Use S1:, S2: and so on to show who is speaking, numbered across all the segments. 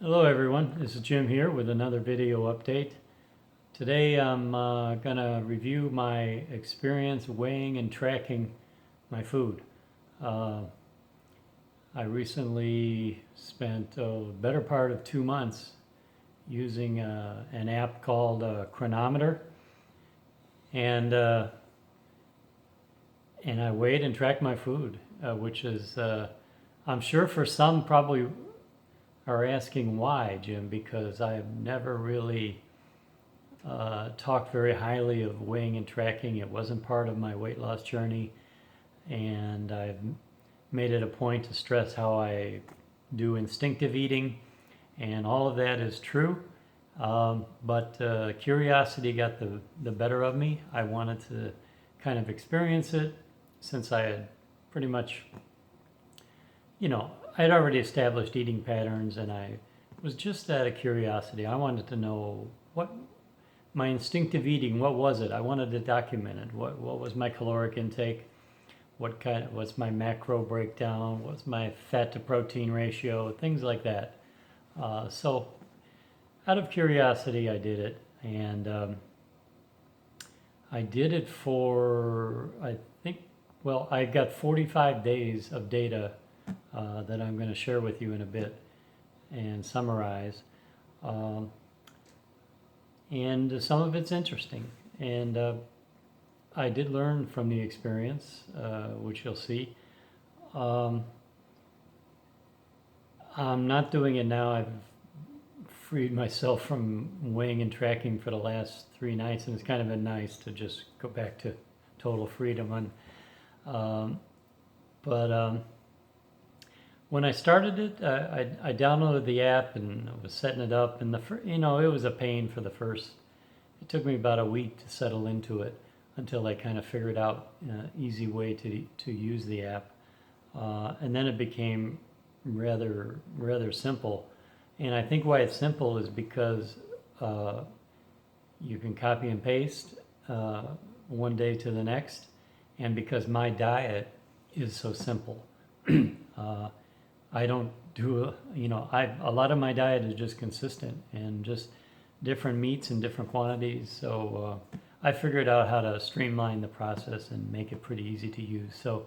S1: Hello everyone, this is Jim here with another video update. Today I'm going to review my experience weighing and tracking my food. Uh, I recently spent a better part of 2 months using an app called Chronometer, and I weighed and tracked my food, which is, I'm sure for some probably are asking why, Jim, because I've never really talked very highly of weighing and tracking. It wasn't part of my weight loss journey, and I've made it a point to stress how I do instinctive eating, and all of that is true. But curiosity got the better of me. I wanted to kind of experience it since I had pretty much, I had already established eating patterns, and I was just out of curiosity. I wanted to know what my instinctive eating, what was it? I wanted to document it. What was my caloric intake? What's my macro breakdown? What's my fat to protein ratio? Things like that. So out of curiosity, I did it, and I did it for, I got 45 days of data that I'm going to share with you in a bit and summarize. And some of it's interesting. And I did learn from the experience, which you'll see. I'm not doing it now. I've freed myself from weighing and tracking for the last 3 nights, and it's kind of been nice to just go back to total freedom. When I started it, I downloaded the app and was setting it up, and it was a pain for the first. It took me about a week to settle into it until I kind of figured out an easy way to use the app, and then it became rather simple. And I think why it's simple is because you can copy and paste one day to the next, and because my diet is so simple. I don't do, a lot of my diet is just consistent and just different meats in different quantities. So I figured out how to streamline the process and make it pretty easy to use. So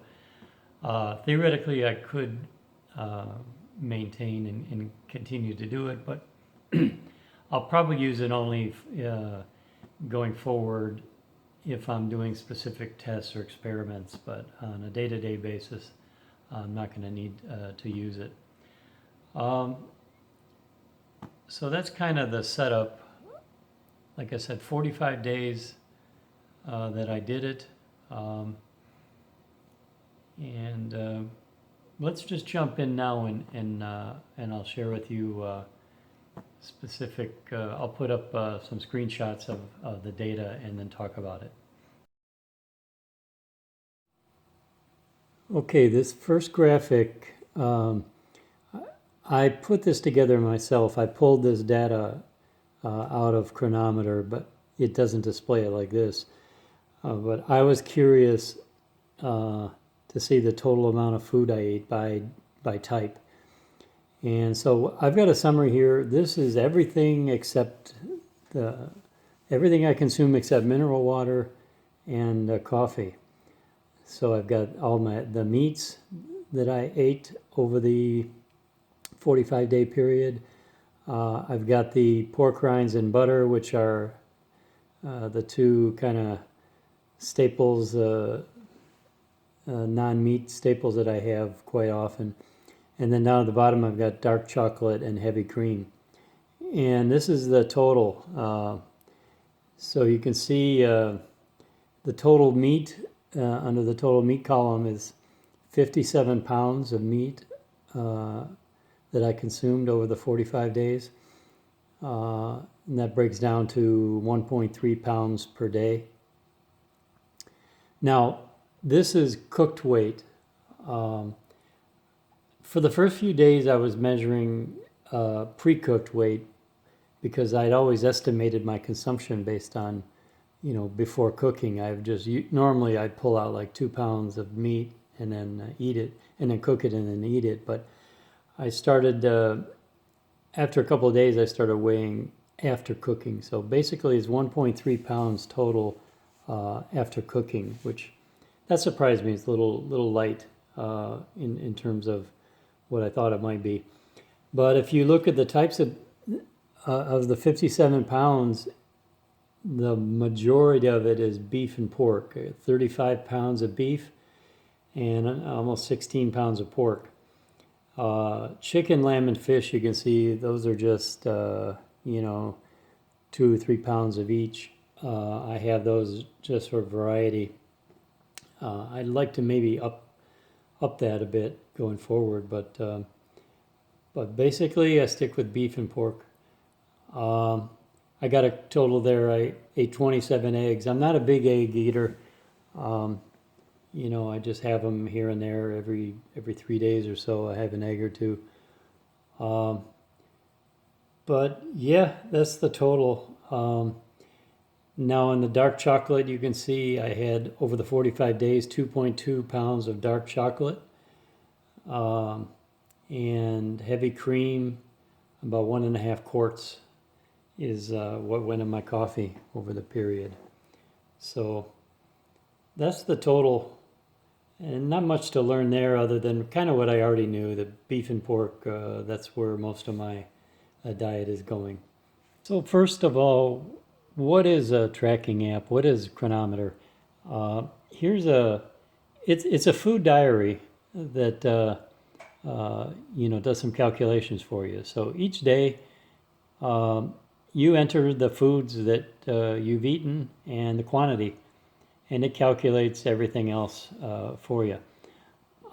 S1: theoretically, I could maintain and continue to do it, but I'll probably use it only going forward if I'm doing specific tests or experiments, but on a day-to-day basis, I'm not going to need to use it. So that's kind of the setup. Like I said, 45 days that I did it. Let's just jump in now and I'll share with you specific, I'll put up some screenshots of the data and then talk about it. Okay, this first graphic, I put this together myself. I pulled this data out of Chronometer, but it doesn't display it like this. But I was curious to see the total amount of food I ate by type. And so I've got a summary here. This is everything except everything I consume except mineral water and coffee. So I've got all the meats that I ate over the 45-day period. I've got the pork rinds and butter, which are the two kind of staples, non-meat staples that I have quite often. And then down at the bottom, I've got dark chocolate and heavy cream. And this is the total. So you can see the total meat under the total meat column is 57 pounds of meat that I consumed over the 45 days. And that breaks down to 1.3 pounds per day. Now, this is cooked weight. For the first few days, I was measuring pre-cooked weight because I'd always estimated my consumption based on, before cooking. Normally I'd pull out like 2 pounds of meat and then eat it, and then cook it and then eat it. But I started after a couple of days, I started weighing after cooking. So basically, it's 1.3 pounds total after cooking, which that surprised me. It's a little light in terms of what I thought it might be. But if you look at the types of the 57 pounds, the majority of it is beef and pork. 35 pounds of beef and almost 16 pounds of pork. Chicken, lamb, and fish, you can see those are just 2 or 3 pounds of each. I have those just for variety. I'd like to maybe up that a bit going forward, but basically I stick with beef and pork. I got a total there. I ate 27 eggs. I'm not a big egg eater. I just have them here and there every 3 days or so. I have an egg or two. But yeah, that's the total. Now in the dark chocolate, you can see I had over the 45 days 2.2 pounds of dark chocolate, and heavy cream, about 1.5 quarts is what went in my coffee over the period. So that's the total, and not much to learn there other than kind of what I already knew. The beef and pork, that's where most of my diet is going. So first of all, what is a tracking app? What is Chronometer? It's a food diary that does some calculations for you. So each day you enter the foods that you've eaten and the quantity, and it calculates everything else for you.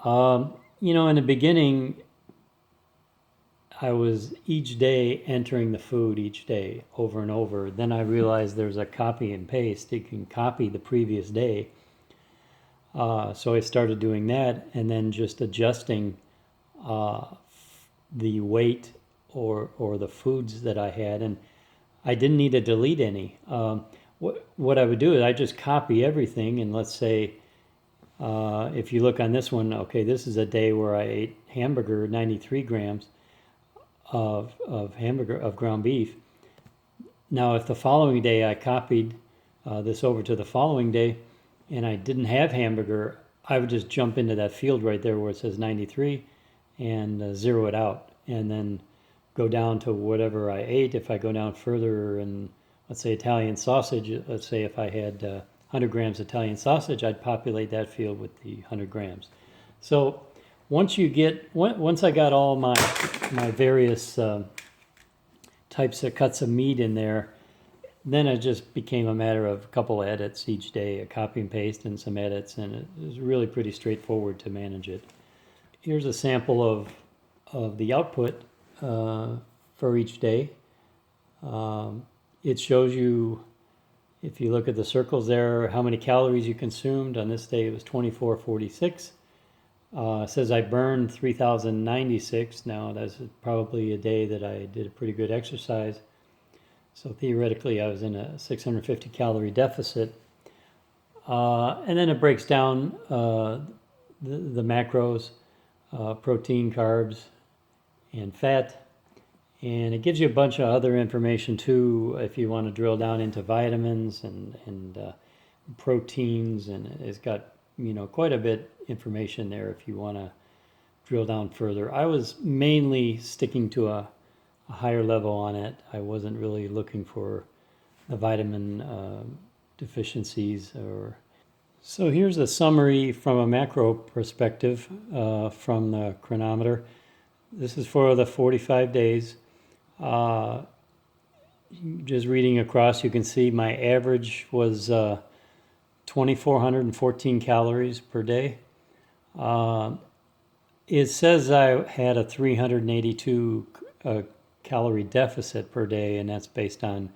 S1: In the beginning, I was each day entering the food each day over and over. Then I realized there's a copy and paste. You can copy the previous day. So I started doing that and then just adjusting the weight or the foods that I had. And I didn't need to delete any. What I would do is I just copy everything. And let's say, if you look on this one, okay, this is a day where I ate hamburger, 93 grams. Of ground beef. Now, if the following day I copied this over to the following day and I didn't have hamburger, I would just jump into that field right there where it says 93 and zero it out, and then go down to whatever I ate. If I go down further and let's say Italian sausage, let's say if I had 100 grams Italian sausage, I'd populate that field with the 100 grams. So once I got all my various types of cuts of meat in there, then it just became a matter of a couple of edits each day, a copy and paste and some edits, and it was really pretty straightforward to manage it. Here's a sample of the output for each day. It shows you, if you look at the circles there, how many calories you consumed. On this day it was 2446. It says I burned 3,096. Now that's probably a day that I did a pretty good exercise. So theoretically I was in a 650 calorie deficit. And then it breaks down the macros, protein, carbs, and fat. And it gives you a bunch of other information too if you want to drill down into vitamins and proteins, and it's got quite a bit information there if you want to drill down further. I was mainly sticking to a higher level on it. I wasn't really looking for the vitamin deficiencies. So here's a summary from a macro perspective from the Chronometer. This is for the 45 days. Just reading across, you can see my average was 2,414 calories per day. It says I had a 382 calorie deficit per day, and that's based on,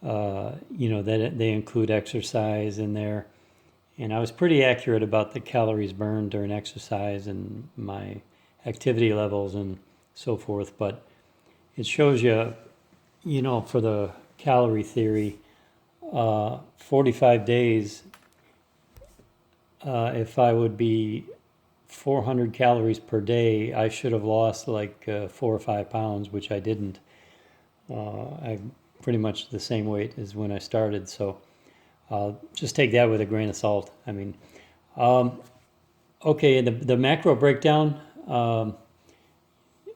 S1: that they include exercise in there. And I was pretty accurate about the calories burned during exercise and my activity levels and so forth. But it shows you, for the calorie theory, 45 days, if I would be 400 calories per day, I should have lost like 4 or 5 pounds, which I didn't. I'm pretty much the same weight as when I started, so just take that with a grain of salt. I mean, okay, the macro breakdown,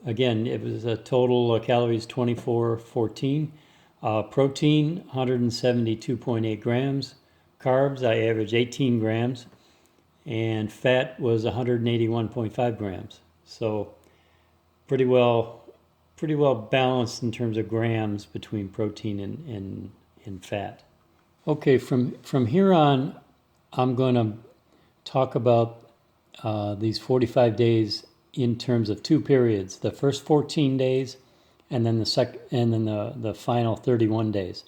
S1: again, it was a total calories 2414, protein 172.8 grams, carbs I averaged 18 grams, and fat was 181.5 grams. So pretty well balanced in terms of grams between protein and fat. Okay, from here on, I'm going to talk about these 45 days in terms of 2 periods: the first 14 days, and then the final 31 days,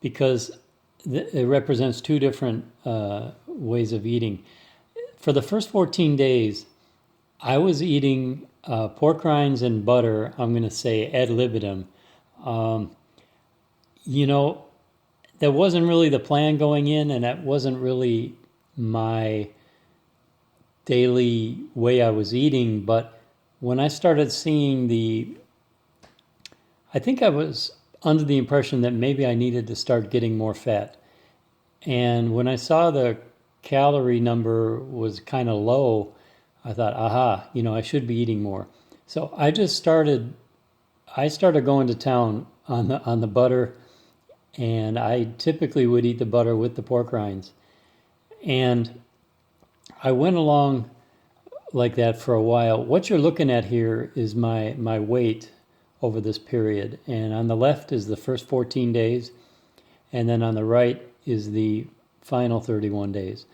S1: because it represents 2 different ways of eating. For the first 14 days, I was eating pork rinds and butter. I'm going to say ad libitum. That wasn't really the plan going in, and that wasn't really my daily way I was eating. But when I started seeing I think I was under the impression that maybe I needed to start getting more fat. And when I saw the calorie number was kind of low, I thought, aha, I should be eating more. So I started going to town on the butter, and I typically would eat the butter with the pork rinds. And I went along like that for a while. What you're looking at here is my weight over this period. And on the left is the first 14 days, and then on the right is the final 31 days.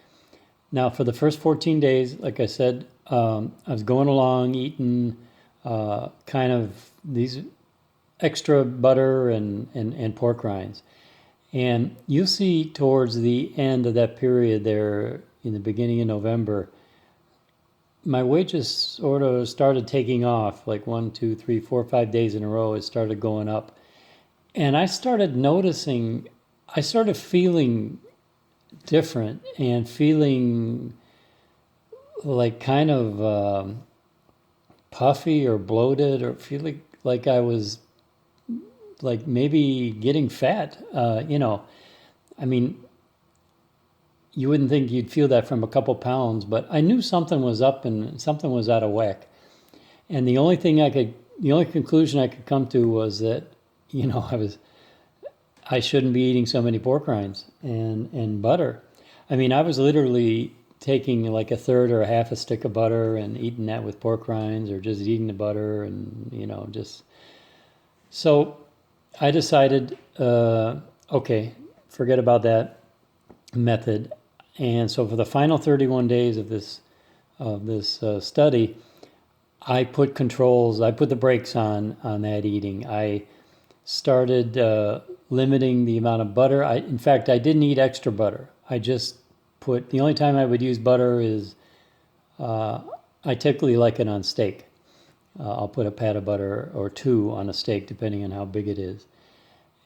S1: Now, for the first 14 days, like I said, I was going along eating kind of these extra butter and pork rinds. And you'll see towards the end of that period there, in the beginning of November, my weight just sort of started taking off, like 1, 2, 3, 4, 5 days in a row. It started going up. And I started feeling different and feeling like kind of puffy or bloated, or feeling like I was like maybe getting fat. I mean, you wouldn't think you'd feel that from a couple pounds, but I knew something was up and something was out of whack. And the only conclusion I could come to was that, I shouldn't be eating so many pork rinds and butter. I mean, I was literally taking like a third or a half a stick of butter and eating that with pork rinds, or just eating the butter and, just. So I decided, okay, forget about that method. And so for the final 31 days of this study, I put the brakes on that eating. I started limiting the amount of butter. In fact, I didn't eat extra butter. The only time I would use butter is, I typically like it on steak. I'll put a pat of butter or 2 on a steak, depending on how big it is.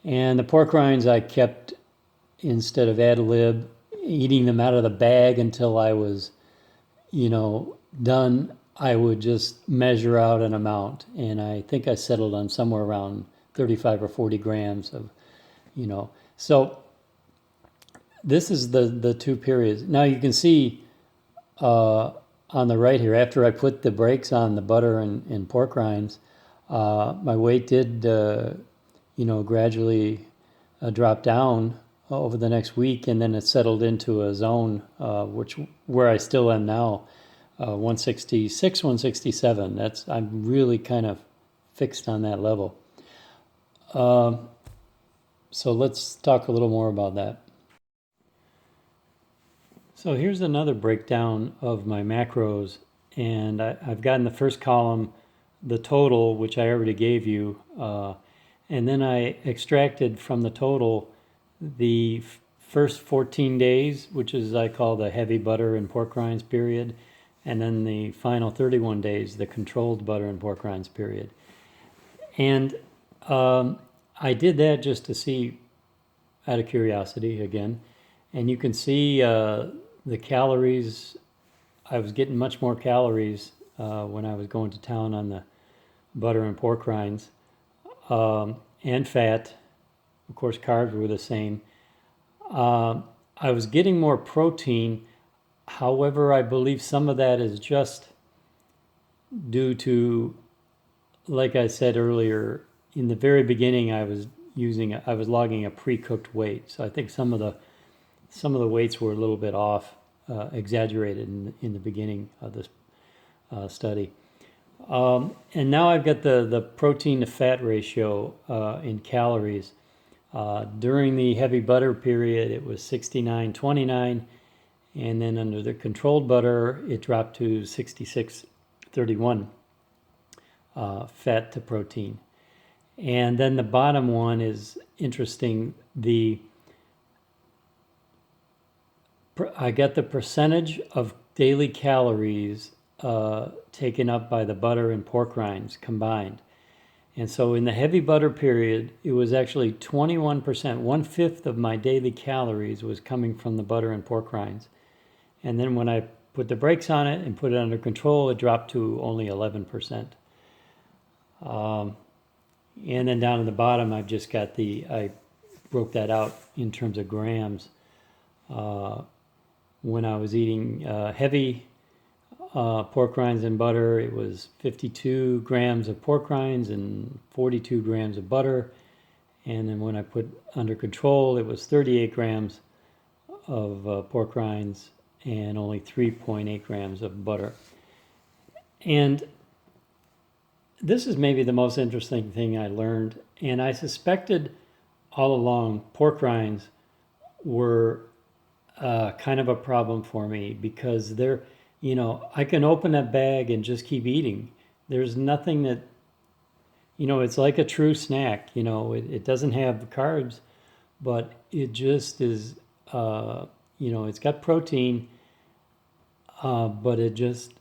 S1: And the pork rinds I kept, instead of ad lib, eating them out of the bag until I was, done. I would just measure out an amount, and I think I settled on somewhere around 35 or 40 grams of, So this is the 2 periods. Now you can see on the right here, after I put the brakes on the butter and pork rinds, my weight did, gradually drop down over the next week, and then it settled into a zone where I still am now, 166, 167. I'm really kind of fixed on that level. So let's talk a little more about that. So here's another breakdown of my macros, and I've got in the first column the total, which I already gave you, and then I extracted from the total the first 14 days, which is, I call the heavy butter and pork rinds period, and then the final 31 days, the controlled butter and pork rinds period. And I did that just to see, out of curiosity again, and you can see the calories I was getting much more calories when I was going to town on the butter and pork rinds, and fat. Of course, carbs were the same. I was getting more protein. However, I believe some of that is just due to, like I said earlier, in the very beginning, I was logging a pre-cooked weight. So I think some of the weights were a little bit off, exaggerated in the beginning of this study. And now I've got the protein to fat ratio in calories. During the heavy butter period, it was 69-29, and then under the controlled butter, it dropped to 66-31 fat to protein. And then the bottom one is interesting. I got the percentage of daily calories taken up by the butter and pork rinds combined. And so in the heavy butter period, it was actually 21%, 1/5 of my daily calories was coming from the butter and pork rinds. And then when I put the brakes on it and put it under control, it dropped to only 11%. And then down at the bottom, I've just got I broke that out in terms of grams. When I was eating heavy pork rinds and butter, it was 52 grams of pork rinds and 42 grams of butter. And then when I put under control, it was 38 grams of pork rinds and only 3.8 grams of butter. And this is maybe the most interesting thing I learned. And I suspected all along pork rinds were kind of a problem for me because I can open a bag and just keep eating. There's nothing that, it's like a true snack. It doesn't have carbs, but it just is, it's got protein, but it just,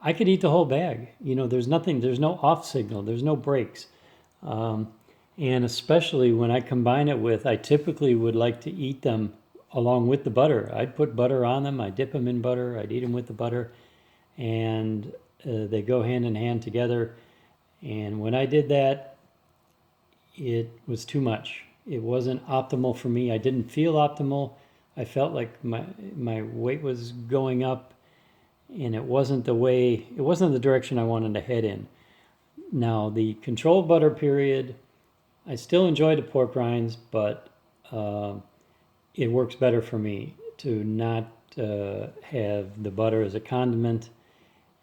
S1: I could eat the whole bag. There's no off signal, there's no breaks. And especially when I combine it with, I typically would like to eat them along with the butter. I'd put butter on them, I'd dip them in butter, I'd eat them with the butter, and they go hand in hand together. And when I did that, it was too much. It wasn't optimal for me. I didn't feel optimal. I felt like my weight was going up, and it wasn't the direction I wanted to head in. Now, the controlled butter period, I still enjoy the pork rinds, but it works better for me to not have the butter as a condiment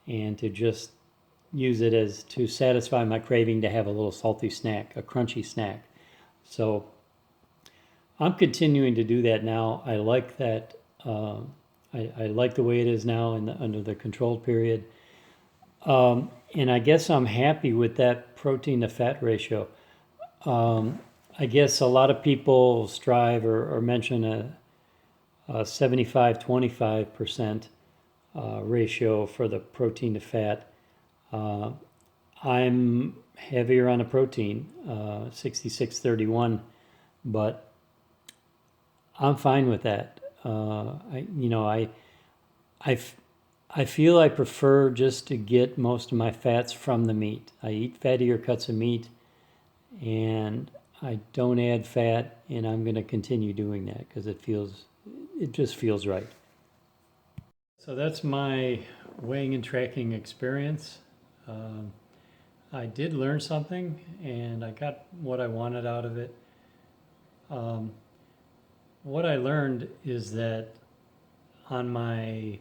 S1: and to just use it to satisfy my craving to have a little salty snack, a crunchy snack. So I'm continuing to do that now. I like that. I like the way it is now under the controlled period. And I guess I'm happy with that protein to fat ratio. I guess a lot of people strive or mention a 75-25% ratio for the protein to fat. I'm heavier on the protein, 66-31, but I'm fine with that. I feel I prefer just to get most of my fats from the meat. I eat fattier cuts of meat, and I don't add fat, and I'm going to continue doing that because it just feels right. So that's my weighing and tracking experience. I did learn something, and I got what I wanted out of it. What I learned is that on my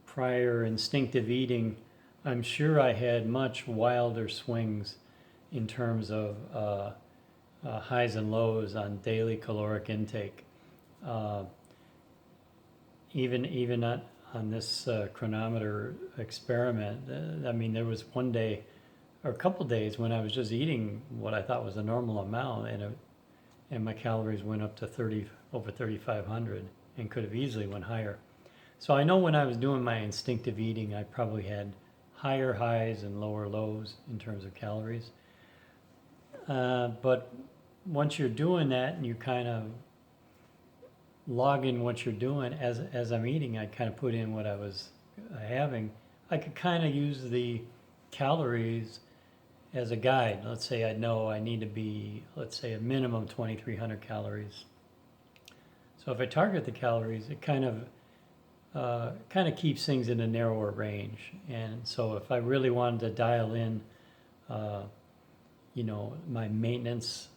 S1: prior instinctive eating, I'm sure I had much wilder swings in terms of highs and lows on daily caloric intake. Even on this chronometer experiment, there was one day or a couple days when I was just eating what I thought was a normal amount, and my calories went up to over 3,500 and could have easily went higher. So I know when I was doing my instinctive eating, I probably had higher highs and lower lows in terms of calories. But once you're doing that and you kind of log in what you're doing as I'm eating. I kind of put in what I was having. I could kind of use the calories as a guide. Let's say I know I need to be, let's say, a minimum 2,300 calories. So if I target the calories, it kind of keeps things in a narrower range. And so if I really wanted to dial in, my maintenance,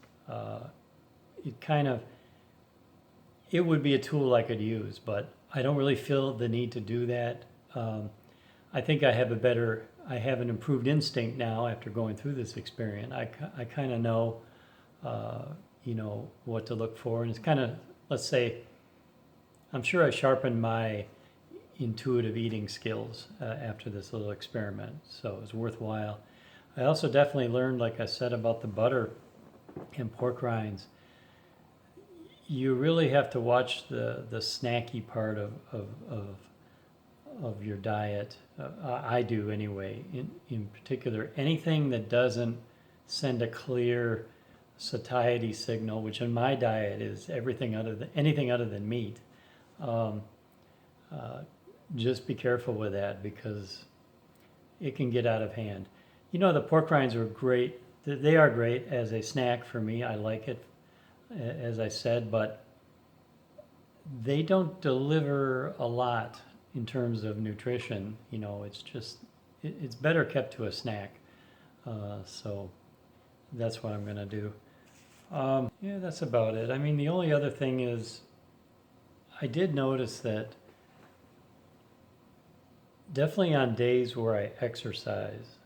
S1: it would be a tool I could use, but I don't really feel the need to do that. I think I have an improved instinct now after going through this experiment. I kind of know, what to look for. And it's kind of, let's say, I'm sure I sharpened my intuitive eating skills after this little experiment. So it was worthwhile. I also definitely learned, like I said, about the butter and pork rinds. You really have to watch the snacky part of your diet. I do anyway. In particular, anything that doesn't send a clear satiety signal, which in my diet is anything other than meat. Just be careful with that because it can get out of hand. The pork rinds are great. They are great as a snack for me. I like it, as I said, but they don't deliver a lot in terms of nutrition. It's better kept to a snack. So that's what I'm going to do. Yeah, that's about it. I mean, the only other thing is I did notice that definitely on days where I exercise,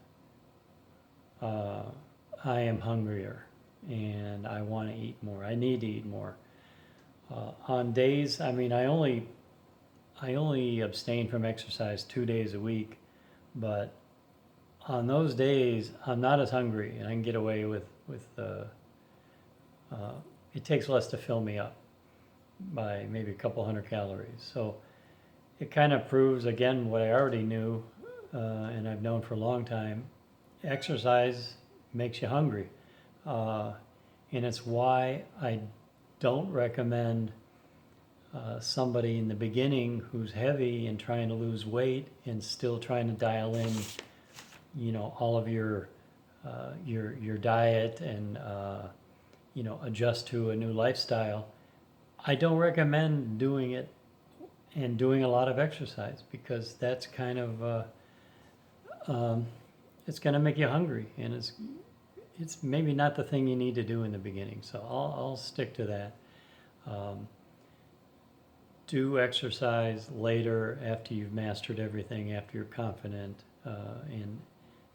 S1: I am hungrier and I want to eat more. I need to eat more. On days, I mean, I only abstain from exercise 2 days a week, but on those days, I'm not as hungry and I can get away with it takes less to fill me up by maybe a couple hundred calories. So it kind of proves, again, what I already knew and I've known for a long time. Exercise makes you hungry. And it's why I don't recommend somebody in the beginning who's heavy and trying to lose weight and still trying to dial in, all of your diet and, adjust to a new lifestyle. I don't recommend doing it and doing a lot of exercise because that's kind of, it's going to make you hungry, and it's maybe not the thing you need to do in the beginning. So I'll stick to that. Do exercise later after you've mastered everything, after you're confident,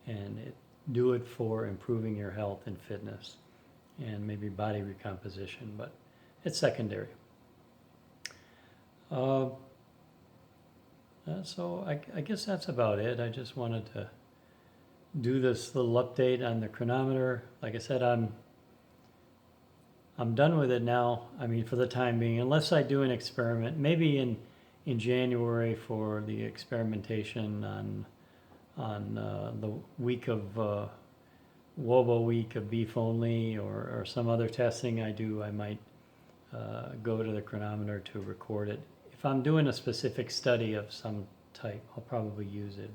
S1: and do it for improving your health and fitness and maybe body recomposition, but it's secondary. So I guess that's about it. I just wanted to do this little update on the chronometer. Like I said, I'm done with it now. I mean, for the time being, unless I do an experiment, maybe in January for the experimentation on the week of WOBO week of beef only, or some other testing I do, I might go to the chronometer to record it. If I'm doing a specific study of some type, I'll probably use it,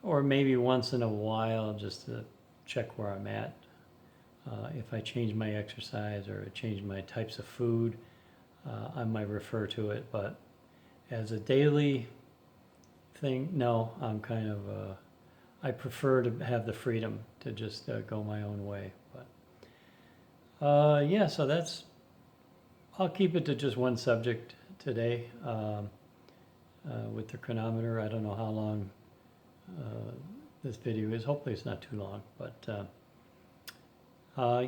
S1: or maybe once in a while just to check where I'm at. If I change my exercise or I change my types of food, I might refer to it, but as a daily thing, no, I'm kind of, I prefer to have the freedom to just go my own way. But yeah, so I'll keep it to just one subject today with the chronometer. I don't know how long this video is. Hopefully it's not too long, but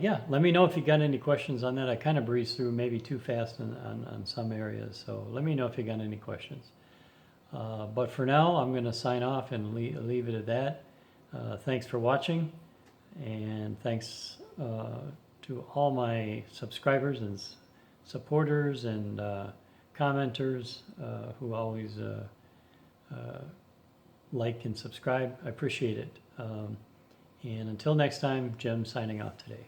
S1: yeah, let me know if you got any questions on that. I kind of breezed through maybe too fast on some areas, so let me know if you got any questions. But for now, I'm going to sign off and leave it at that. Thanks for watching, and thanks to all my subscribers and supporters and commenters who always like and subscribe. I appreciate it. And until next time, Jim signing off today.